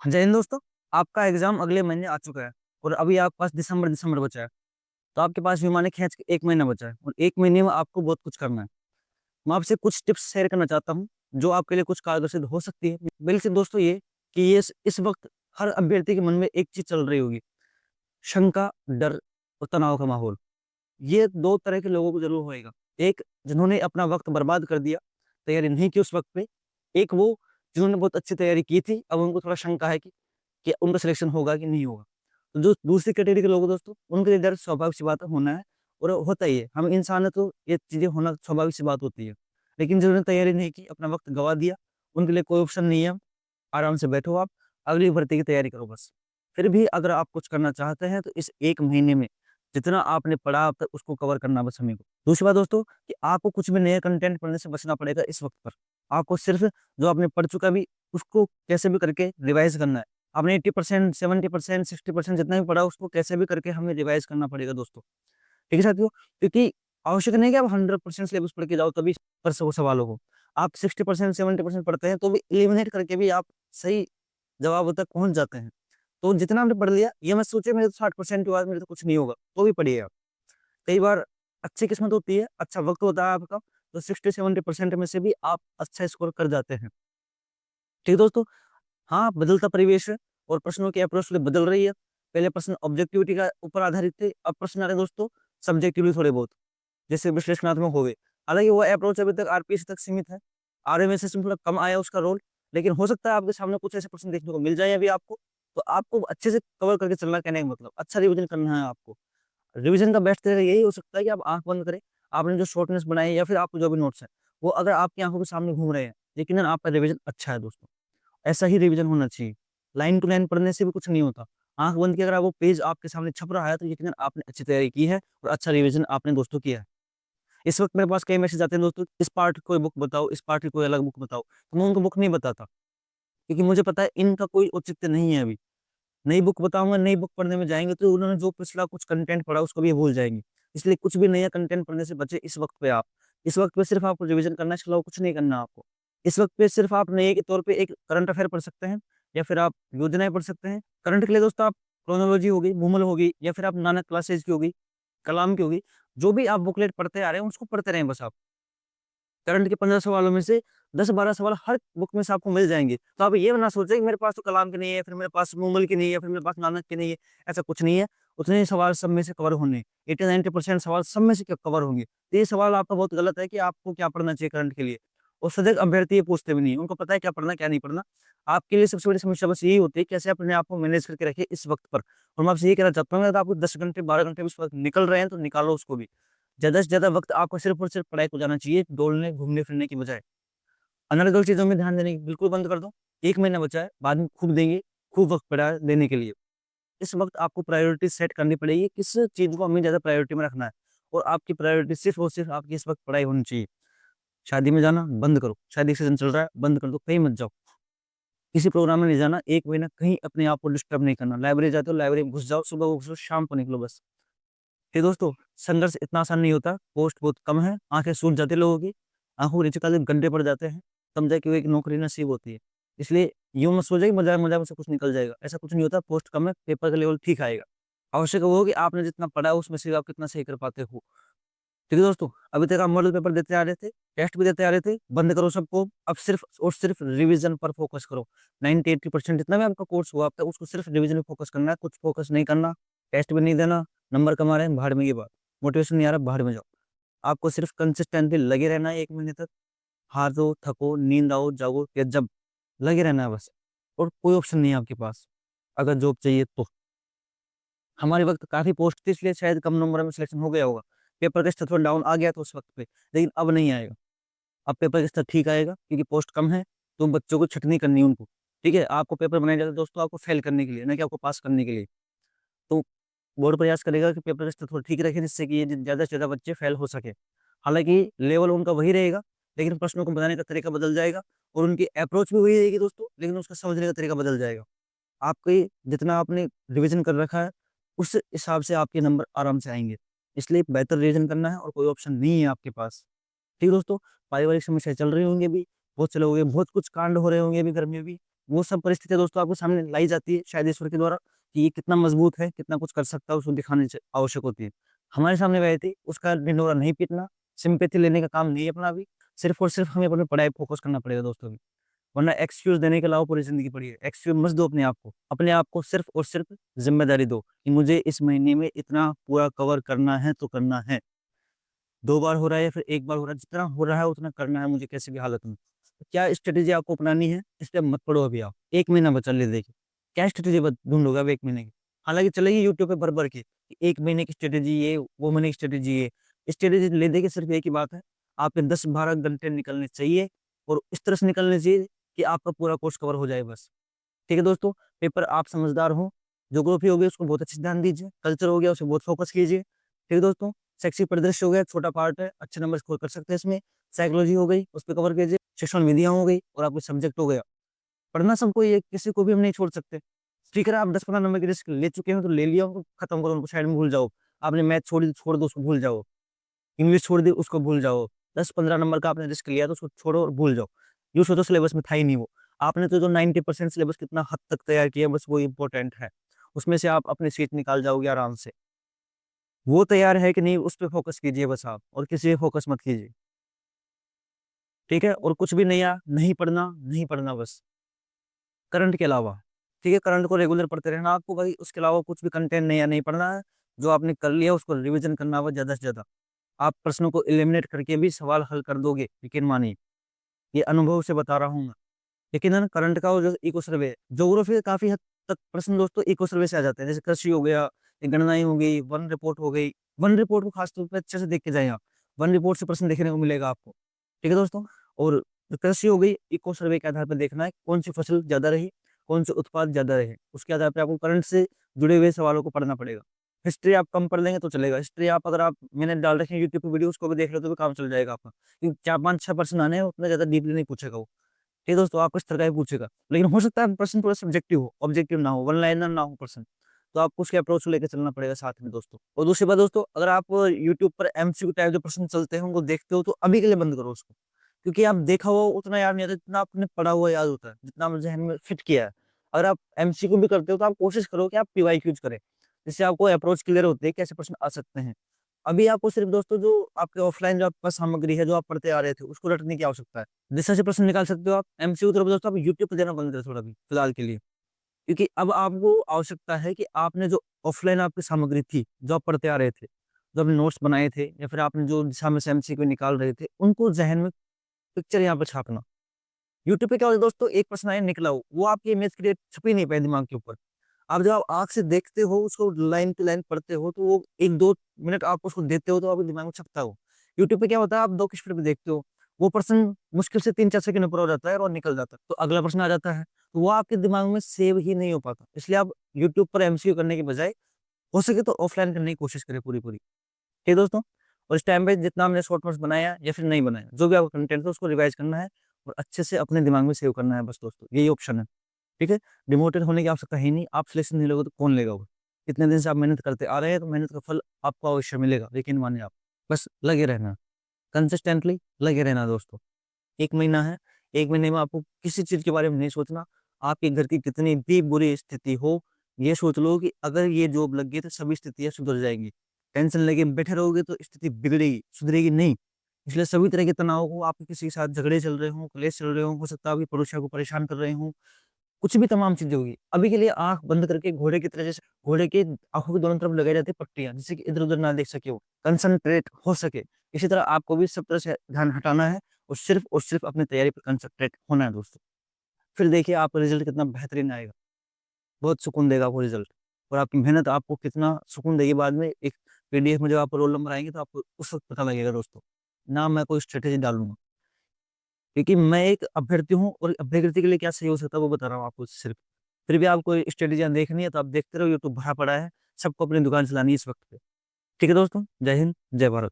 जय हिंद दोस्तों। आपका एग्जाम अगले महीने आ चुका है और अभी आपके पास दिसंबर दिसंबर बचा है। तो आपके पास भी माने खींच के 1 महीना बचा है और 1 महीने में आपको बहुत कुछ करना है। मैं आपसे कुछ टिप्स शेयर करना चाहता हूँ जो आपके लिए कुछ कारगर सिद्ध हो सकती है। बिल्कुल दोस्तों, ये कि ये इस वक्त हर अभ्यर्थी के मन में एक चीज चल रही होगी, शंका, डर और तनाव का माहौल। ये दो तरह के लोगों को जरूर होएगा। एक, जिन्होंने अपना वक्त बर्बाद कर दिया, तैयारी नहीं की उस वक्त पे। एक वो जिन्होंने बहुत अच्छी तैयारी की थी, अब उनको थोड़ा शंका है कि उनका सिलेक्शन होगा कि नहीं होगा। तो जो दूसरी कैटेगरी के लोग हैं दोस्तों, उनके लिए डर स्वाभाविक सी बात है, होना है और होता ही है। हम इंसान है तो ये चीजें होना स्वाभाविक सी बात होती है। लेकिन जिन्होंने तैयारी नहीं की, अपना वक्त गवा दिया, उनके लिए कोई ऑप्शन नहीं है। आराम से बैठो, आप अगली भर्ती की तैयारी करो बस। फिर भी अगर आप कुछ करना चाहते हैं तो इस 1 महीने में जितना आपने पढ़ा अब तक उसको कवर करना बस हमें को। दूसरी बात दोस्तों, कि आपको कुछ भी नया कंटेंट पढ़ने से बचना पड़ेगा इस वक्त पर। आपको सिर्फ जो आपने पढ़ चुका भी, उसको कैसे भी करके रिवाइज करना है। आपने 80%, 70%, 60% जितना भी पढ़ा उसको कैसे भी करके हमें रिवाइज करना पड़ेगा दोस्तों। ठीक है साथियों? क्योंकि आवश्यक नहीं है कि आप 100% सिलेबस पढ़ के जाओ तभी पर वो सवालों को। आप 60%, 70% पढ़ते हैं तो भी एलिमिनेट करके भी आप सही जवाबों तक पहुँच जाते हैं। तो जितना आपने पढ़ लिया, ये मत सोचिए मेरे तो 60% हुआ, मेरे तो कुछ नहीं होगा, तो भी पढ़िए आप। कई बार अच्छी किस्मत होती है, अच्छा वक़्त होता है आपका, तो 60-70% में से भी आप अच्छा स्कोर कर जाते हैं। ठीक है दोस्तों? हाँ, बदलता परिवेश है और प्रश्नों की अप्रोच थोड़ी बदल रही है। पहले प्रश्न ऑब्जेक्टिविटी का ऊपर आधारित थे, अब प्रश्न आ रहे हैं दोस्तों सब्जेक्टिवली थोड़े बहुत, जैसे विश्लेषणात्मक हो गए। हालाँकि वो अप्रोच अभी तक आरपीएस तक सीमित है। आरएमएसएस में थोड़ा कम आया उसका रोल, लेकिन हो सकता है आपके सामने कुछ ऐसे प्रश्न देखने को मिल जाएँ अभी आपको, तो आपको अच्छे से कवर करके चलना है, कहने का मतलब, अच्छा रिवीजन करना है आपको। रिवीजन का बेस्ट तरीका यही हो सकता है कि आप आँख बंद करें, आपने जो शॉर्ट नोट्स बनाए हैं या फिर आपके जो भी नोट्स हैं, वो अगर आपकी आँखों के सामने घूम रहे हैं, यकीनन आपका रिवीजन अच्छा है दोस्तों। ऐसा ही रिवीजन होना चाहिए। लाइन टू लाइन पढ़ने से भी कुछ नहीं होता। आँख बंद किए अगर वो पेज आपके सामने छप रहा है, तो यकीनन आपने अच्छी तैयारी की है और अच्छा रिवीजन आपने दोस्तों किया है। इस वक़्त मेरे पास कई मैसेज आते हैं दोस्तों, इस पार्ट की कोई बुक बताओ, इस पार्ट की कोई अलग बुक बताओ। तो मैं उनको बुक नहीं बताता, क्योंकि मुझे पता है इनका कोई औचित्य नहीं है अभी। नई बुक बताऊँगा, नई बुक पढ़ने में जाएँगे तो उन्होंने जो पिछला कुछ कंटेंट पढ़ा उसको भी भूल जाएँगे। इसलिए कुछ भी नया कंटेंट पढ़ने से बचें इस वक़्त पे आप। इस वक़्त पे सिर्फ़ आपको रिवीज़न करना है, इसके अलावा कुछ नहीं करना आपको। इस वक़्त पे सिर्फ़ आप नए के तौर पे एक करंट अफ़ेयर पढ़ सकते हैं या फिर आप योजनाएँ पढ़ सकते हैं। करंट के लिए दोस्तों आप क्रोनोलॉजी हो गई, भूमल हो गई या फिर आप नानक क्लासेज़ की हो गई, कलाम की हो गई। जो भी आप बुकलेट पढ़ते आ रहे हैं उसको पढ़ते रहें बस आप। करंट के 15 सवालों में से 10-12 सवाल हर बुक में से आपको मिल जाएँगे। तो आप ये ना सोचें कि मेरे पास तो कलाम की नहीं है, फिर मेरे पास मूमल की नहीं है, फिर मेरे पास नानक की नहीं है, ऐसा कुछ नहीं है। उतने ही सवाल सब में से कवर होने, 80-90% सवाल सब में से कवर होंगे। तो ये सवाल आपका बहुत गलत है कि आपको क्या पढ़ना चाहिए करंट के लिए। और सजग अभ्यर्थी ये पूछते भी नहीं हैं, उनको पता है क्या पढ़ना, क्या नहीं पढ़ना। आपके लिए सबसे बड़ी समस्या बस यही होती है कि कैसे अपने आप को मैनेज करके रखें इस वक़्त पर। और मैं आपसे ये कहना चाहता हूँ, अगर आपको 10 घंटे, 12 घंटे उस वक़्त निकल रहे हैं, तो निकालो उसको भी। ज़्यादा से ज़्यादा वक़्त आपको सिर्फ़ और सिर्फ़ पढ़ाई को जाना चाहिए, दौड़ने, घूमने-फिरने की बजाय। अनर्गल चीज़ों में ध्यान देने की बिल्कुल बंद कर दो। 1 महीना बचा है, बाद में खूब देंगे, खूब वक़्त पड़ा है देने के लिए। इस वक़्त आपको प्रायोरिटी सेट करनी पड़ेगी, किस चीज़ को हमें ज़्यादा प्रायोरिटी में रखना है और आपकी प्रायोरिटी सिर्फ़ और सिर्फ़ आपकी इस वक़्त पढ़ाई होनी चाहिए। शादी में जाना बंद करो, शादी का सीज़न चल रहा है, बंद कर दो, कहीं मत जाओ। किसी प्रोग्राम में नहीं जाना, 1 महीना कहीं अपने आप को डिस्टर्ब नहीं करना। लाइब्रेरी जाते हो, लाइब्रेरी में घुस जाओ, सुबह को घुसो, शाम को निकलो बस। फिर दोस्तों, संघर्ष इतना आसान नहीं होता, पोस्ट बहुत कम है, आँखें सूज जाती है लोगों की, आँखों के नीचे काले गड्ढे पड़ जाते हैं, तब जाके एक नौकरी नसीब होती है। इसलिए यूँ मत सोचिए कि मज़ाक-मज़ाक में से कुछ निकल जाएगा, ऐसा कुछ नहीं होता, पोस्ट कम है, पेपर का लेवल ठीक आएगा। आवश्यक वो हो कि आपने जितना पढ़ा है उसमें से आप कितना सही कर पाते हो। ठीक है दोस्तों, अभी तक आप मॉडल पेपर देते आ रहे थे, टेस्ट भी देते आ रहे थे, बंद करो सबको, अब सिर्फ़ और सिर्फ़ रिवीज़न पर फ़ोकस करो। 90-80% जितना भी आपका कोर्स हुआ अब तक उसको सिर्फ़ रिवीज़न पे फ़ोकस करना है, कुछ फ़ोकस नहीं करना, टेस्ट भी नहीं देना, नंबर कम आ रहे हैं, भाड़ में ये बात। मोटिवेशन नहीं आ रहा, भाड़ में जाओ। आपको सिर्फ़ कंसिस्टेंटली लगे रहना है 1 महीने तक, हारो, थको, नींद आओ, जागो या जब, लगे रहना है बस और कोई ऑप्शन नहीं है आपके पास, अगर जॉब चाहिए तो। हमारे वक़्त काफ़ी पोस्ट थी इसलिए शायद कम नंबर में सिलेक्शन हो गया होगा। पेपर का स्तर थोड़ा डाउन आ गया था उस वक़्त पे, लेकिन अब नहीं आएगा। अब पेपर का स्तर ठीक आएगा क्योंकि पोस्ट कम है, तो बच्चों को छँटनी करनी है उनको, ठीक है? आपको पेपर बनाए जाते हैं दोस्तों आपको फ़ेल करने के लिए, ना कि आपको पास करने के लिए। तो बोर्ड प्रयास करेगा कि पेपर का स्तर थोड़ा ठीक रखे जिससे कि ये ज़्यादा से ज़्यादा बच्चे फ़ेल हो सकें। हालाँकि लेवल उनका वही रहेगा, लेकिन प्रश्नों को बनाने का तरीका बदल जाएगा और उनकी अप्रोच भी वही रहेगी दोस्तों, लेकिन उसका समझने का तरीका बदल जाएगा। आपके जितना आपने रिवीज़न कर रखा है, उस हिसाब से आपके नंबर आराम से आएँगे। इसलिए बेहतर रिवीज़न करना है और कोई ऑप्शन नहीं है आपके पास। ठीक है दोस्तों, पारिवारिक समस्याएँ चल रही होंगी अभी, बहुत से लोगों के बहुत कुछ कांड हो रहे होंगे अभी घर में भी, वो सब परिस्थितियाँ दोस्तों आपके सामने लाई जाती है शायद ईश्वर के द्वारा कि ये कितना मजबूत है, कितना कुछ कर सकता है, उसको दिखाने च आवश्यक होती है। हमारे सामने वह थी, उसका ढिंढोरा नहीं पीटना, सिम्पैथी लेने का काम नहीं है अपना अभी, सिर्फ़ और सिर्फ़ हमें अपनी पढ़ाई पे फ़ोकस करना पड़ेगा दोस्तों अभी। वरना एक्सक्यूज़ देने के अलावा पूरी ज़िंदगी पड़ी है। एक्सक्यूज़ मत दो अपने आप को। अपने आप को सिर्फ़ और सिर्फ़ ज़िम्मेदारी दो कि मुझे इस महीने में इतना पूरा कवर करना है तो करना है। 2 बार हो रहा है या फिर 1 बार हो रहा है, जितना हो रहा है उतना करना है मुझे किसी भी हालत में। तो क्या स्ट्रैटेजी आपको अपनानी है, इस पे मत पड़ो अभी आप। 1 महीना बचा ले देखिए, क्या स्ट्रैटेजी ब ढूँढोगे आप 1 महीने की? हालाँकि चलेगी यूट्यूब पे भर-भर के, कि 1 महीने की स्ट्रैटेजी ये, वो महीने की स्ट्रैटेजी ये। स्ट्रैटेजी ले दे के सिर्फ़ एक ही बात है, आपके 10-12 घंटे निकलने चाहिए और इस तरह से निकलने चाहिए कि आपका पूरा कोर्स कवर हो जाए बस। ठीक है दोस्तों, पेपर आप समझदार हो, ज्योग्राफी हो गई उसको बहुत अच्छे से ध्यान दीजिए, कल्चर हो गया उसे बहुत फोकस कीजिए। ठीक है दोस्तों, शैक्षिक परिदृश्य हो गया, छोटा पार्ट है, अच्छे नंबर स्कोर कर सकते हैं इसमें। साइकोलॉजी हो गई, उस पे कवर कीजिए, शिक्षण विधियाँ हो गई और आपके सब्जेक्ट हो गया। पढ़ना सबको ही है, किसी को भी हम नहीं छोड़ सकते। ठीक है ना, आप 10-15 नंबर की रिस्क ले चुके हो तो ले लिया उनको, खत्म करो उनको, साइड में भूल जाओ। आपने मैथ छोड़ी तो छोड़ दो, उसको भूल जाओ। इंग्लिश छोड़ दी, उसको भूल जाओ। 10-15 नंबर का आपने रिस्क लिया तो उसको छोड़ो और भूल जाओ। यूँ सोचो सिलेबस में था ही नहीं वो। आपने तो जो 90% सिलेबस कितना हद तक तैयार किया बस वो इम्पोर्टेंट है। उसमें से आप अपनी सीट निकाल जाओगे आराम से। वो तैयार है कि नहीं उस पे फ़ोकस कीजिए बस आप और किसी पे फ़ोकस मत कीजिए। ठीक है? और कुछ भी नया नहीं पढ़ना बस। करंट के अलावा। ठीक है? करंट को रेगुलर पढ़ते रहना आपको भाई, उसके अलावा कुछ भी कंटेंट नया नहीं पढ़ना है। जो आपने कर लिया उसको रिविज़न करना होगा ज़्यादा से ज़्यादा। आप प्रश्नों को एलिमिनेट करके भी सवाल हल कर दोगे, यकीन मानिए। ये अनुभव से बता रहा हूँ मैं। लेकिन है ना करंट का वो जो इको सर्वे है, ज्योग्राफी के काफ़ी हद तक प्रश्न दोस्तों इको सर्वे से आ जाते हैं। जैसे कृषि हो गया, ये गणनाएँ हो गई, वन रिपोर्ट हो गई। वन रिपोर्ट को खास तौर पे अच्छे से देख के जाएँ आप। वन रिपोर्ट से प्रश्न देखने को मिलेगा आपको। ठीक है दोस्तों? और जो कृषि हो गई, इको सर्वे के आधार पर देखना है कौन-सी फसल ज़्यादा रही, कौन से उत्पाद ज़्यादा रहे। उसके आधार पे आपको करंट से जुड़े हुए सवालों को पढ़ना पड़ेगा। हिस्ट्री आप कम पढ़ लेंगे तो चलेगा। हिस्ट्री आप अगर आप मैंने डाल रखी है यूट्यूब पे वीडियो उसको भी देख लो तो भी काम चल जाएगा आपका। क्योंकि 4, 5, 6 प्रश्न आने हैं उतना ज़्यादा डीपली नहीं पूछेगा वो। ठीक है दोस्तों, आपको इस तरह का ही पूछेगा। लेकिन हो सकता है प्रश्न थोड़ा सब्जेक्टिव हो, ऑब्जेक्टिव ना हो, वन लाइनर ना हो प्रश्न। तो आपको उसके अप्रोच को लेके चलना पड़ेगा साथ में दोस्तों। और दूसरी बात दोस्तों, अगर आप यूट्यूब पर एमसीक्यू टाइप जो प्रश्न चलते हैं उनको देखते हो तो अभी के लिए बंद करो उसको। क्योंकि आप देखा हुआ उतना याद नहीं आता जितना आपने पढ़ा हुआ याद होता है, जितना आपने ज़हन में फिट किया है। अगर आप एमसीक्यू भी करते हो तो आप कोशिश करो कि आप पीवाईक्यूज़ करें। जिससे आपको अप्रोच क्लियर होती है कि ऐसे प्रश्न आ सकते हैं। अभी आपको सिर्फ दोस्तों जो आपके ऑफलाइन जो आपके पास सामग्री है, जो आप पढ़ते आ रहे थे, उसको रटने की आवश्यकता है। जिस से प्रश्न निकाल सकते हो आप, एमसीक्यू तरफ दोस्तों आप यूट्यूब पे देना बंद करें थोड़ा अभी, फिलहाल के लिए। क्योंकि अब आपको आवश्यकता है कि आपने जो ऑफलाइन आपकी सामग्री थी, जो आप पढ़ते आ रहे थे, जो आपने नोट्स बनाए थे या फिर आपने जो दिशा में से एमसीक्यू निकाल रहे थे, उनको ज़हन में पिक्चर यहाँ पे छापना। यूट्यूब पे क्या होता है दोस्तों, एक प्रश्न आया निकला हो, वो आपकी इमेज क्रिएट छपी नहीं पाए दिमाग के ऊपर। अब जब आप आँख से देखते हो, उसको लाइन टू लाइन पढ़ते हो, तो वो 1-2 मिनट आप उसको देते हो, तो आपके दिमाग में छपता है वो। यूट्यूब पे क्या होता है, आप 2 की स्पीड में देखते हो, वो प्रश्न मुश्किल से 3-4 सेकंड में पूरा हो जाता है और निकल जाता है, तो अगला प्रश्न आ जाता है। तो वो आपके दिमाग में सेव ही नहीं हो पाता। इसलिए आप यूट्यूब पर एमसीक्यू करने के बजाय, हो सके तो ऑफलाइन करने की कोशिश करें पूरी-पूरी। ठीक है दोस्तों? और इस टाइम पे जितना हमने शॉर्ट नोट्स बनाया या फिर नहीं बनाया, जो भी आपका कंटेंट है उसको रिवाइज़ करना है और अच्छे से अपने दिमाग में सेव करना है बस दोस्तों, यही ऑप्शन है। ठीक है? डिमोटिवेट होने की आवश्यकता है ही नहीं, आप सिलेक्शन नहीं लोगे तो कौन लेगा वो? इतने दिन से आप मेहनत करते आ रहे हैं, तो मेहनत का फल आपको अवश्य मिलेगा, यकीन मानिए आप। बस लगे रहना, कंसिस्टेंटली लगे रहना दोस्तों। 1 महीना है, 1 महीने में आपको किसी चीज़ के बारे में नहीं सोचना। आपके घर की कितनी भी बुरी स्थिति हो, ये सोच लो कि अगर ये जॉब लग गई तो सभी स्थितियाँ सुधर जाएँगी। टेंशन लेके बैठे रहोगे तो स्थिति बिगड़ेगी, सुधरेगी नहीं। इसलिए सभी तरह के तनाव हो, आपके किसी के साथ झगड़े चल रहे हों, क्लेश चल रहे हों, हो सकता है आपके पड़ोसियों को परेशान कर रहे हों, कुछ भी तमाम चीज़ें होगी। अभी के लिए आँख बंद करके घोड़े की तरह, जैसे घोड़े के आँखों के दोनों तरफ लगाई जाती है पट्टियाँ, जिससे कि इधर-उधर ना देख सके वो, कंसंट्रेट हो सके। इसी तरह आपको भी सब तरह से ध्यान हटाना है और सिर्फ़ अपनी तैयारी पे कंसंट्रेट होना है दोस्तों। फिर देखिए आपका रिज़ल्ट कितना बेहतरीन आएगा, बहुत सुकून देगा वो रिज़ल्ट और आपकी मेहनत आपको कितना सुकून देगी बाद में एक पीडीएफ में जब आपको रोल नंबर आएँगे तो आपको उस वक़्त पता लगेगा दोस्तों। ना मैं कोई स्ट्रैटेजी डालूँगा, क्योंकि मैं एक अभ्यर्थी हूँ और अभ्यर्थी के लिए क्या सही हो सकता है वो बता रहा हूँ आपको सिर्फ़। फिर भी आपको स्ट्रैटेजियाँ देखनी है तो आप देखते रहो, यूट्यूब भरा पड़ा है, सबको अपनी दुकान चलानी है इस वक़्त पे। ठीक है दोस्तों, जय हिंद, जय भारत।